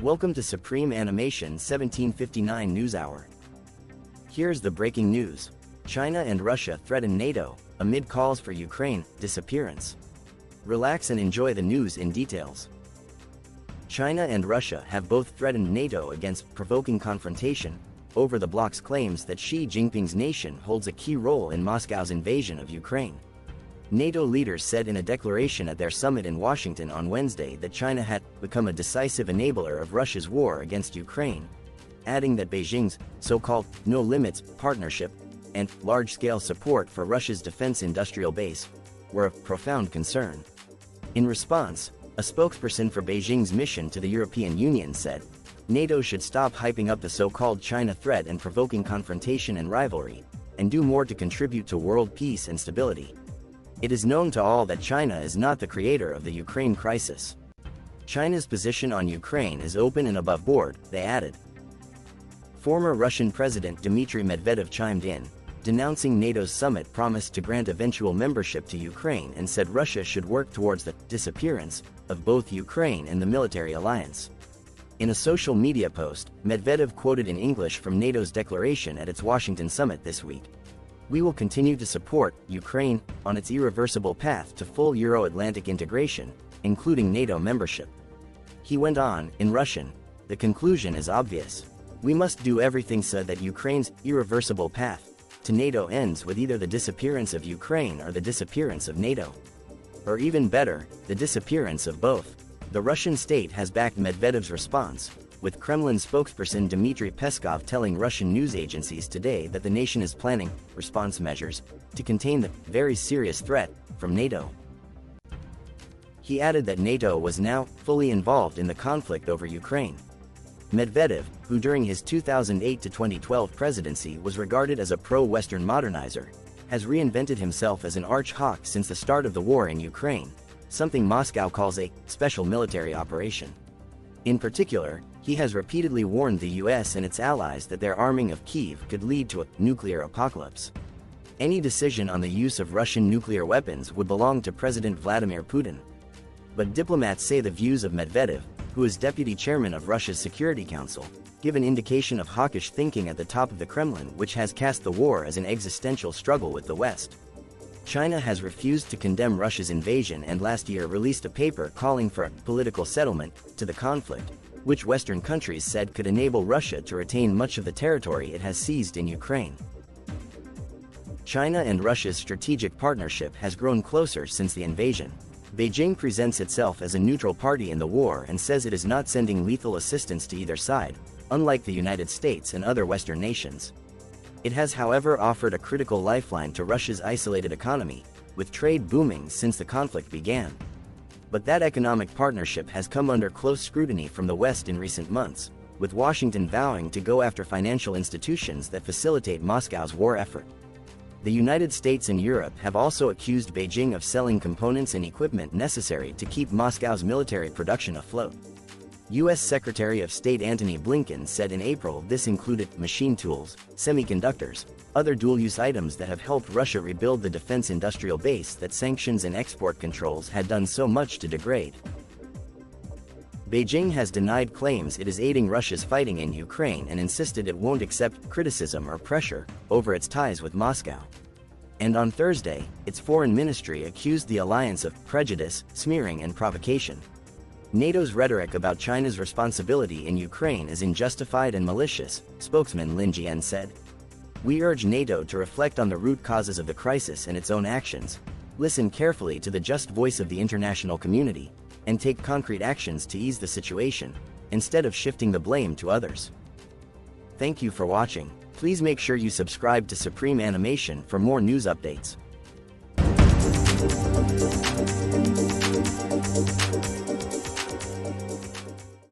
Welcome to Supreme Animation 1759 News Hour. Here's the breaking news. China and Russia threaten NATO, amid calls for Ukraine disappearance. Relax and enjoy the news in details. China and Russia have both threatened NATO against provoking confrontation over the bloc's claims that Xi Jinping's nation holds a key role in Moscow's invasion of Ukraine. NATO leaders said in a declaration at their summit in Washington on Wednesday that China had become a decisive enabler of Russia's war against Ukraine, adding that Beijing's so-called no-limits partnership and large-scale support for Russia's defense industrial base were of profound concern. In response, a spokesperson for Beijing's mission to the European Union said, NATO should stop hyping up the so-called China threat and provoking confrontation and rivalry, and do more to contribute to world peace and stability. It is known to all that China is not the creator of the Ukraine crisis. China's position on Ukraine is open and above board, they added. Former Russian President Dmitry Medvedev chimed in, denouncing NATO's summit promise to grant eventual membership to Ukraine and said Russia should work towards the disappearance of both Ukraine and the military alliance. In a social media post, Medvedev quoted in English from NATO's declaration at its Washington summit this week. We will continue to support Ukraine on its irreversible path to full Euro-Atlantic integration, including NATO membership. He went on, in Russian, the conclusion is obvious. We must do everything so that Ukraine's irreversible path to NATO ends with either the disappearance of Ukraine or the disappearance of NATO. Or even better, the disappearance of both. The Russian state has backed Medvedev's response, with Kremlin spokesperson Dmitry Peskov telling Russian news agencies today that the nation is planning response measures to contain the very serious threat from NATO. He added that NATO was now fully involved in the conflict over Ukraine. Medvedev, who during his 2008 to 2012 presidency was regarded as a pro-Western modernizer, has reinvented himself as an arch-hawk since the start of the war in Ukraine, something Moscow calls a special military operation. In particular, he has repeatedly warned the US and its allies that their arming of Kyiv could lead to a nuclear apocalypse. Any decision on the use of Russian nuclear weapons would belong to President Vladimir Putin. But diplomats say the views of Medvedev, who is deputy chairman of Russia's Security Council, give an indication of hawkish thinking at the top of the Kremlin, which has cast the war as an existential struggle with the West. China has refused to condemn Russia's invasion and last year released a paper calling for a political settlement to the conflict, which Western countries said could enable Russia to retain much of the territory it has seized in Ukraine. China and Russia's strategic partnership has grown closer since the invasion. Beijing presents itself as a neutral party in the war and says it is not sending lethal assistance to either side, unlike the United States and other Western nations. It has, however, offered a critical lifeline to Russia's isolated economy, with trade booming since the conflict began. But that economic partnership has come under close scrutiny from the West in recent months, with Washington vowing to go after financial institutions that facilitate Moscow's war effort. The United States and Europe have also accused Beijing of selling components and equipment necessary to keep Moscow's military production afloat. U.S. Secretary of State Antony Blinken said in April this included machine tools, semiconductors, other dual-use items that have helped Russia rebuild the defense industrial base that sanctions and export controls had done so much to degrade. Beijing has denied claims it is aiding Russia's fighting in Ukraine and insisted it won't accept criticism or pressure over its ties with Moscow. And on Thursday, its foreign ministry accused the alliance of prejudice, smearing and provocation. NATO's rhetoric about China's responsibility in Ukraine is unjustified and malicious, spokesman Lin Jian said. We urge NATO to reflect on the root causes of the crisis and its own actions, listen carefully to the just voice of the international community, and take concrete actions to ease the situation, instead of shifting the blame to others. Thank you for watching. Please make sure you subscribe to Supreme Animation for more news updates.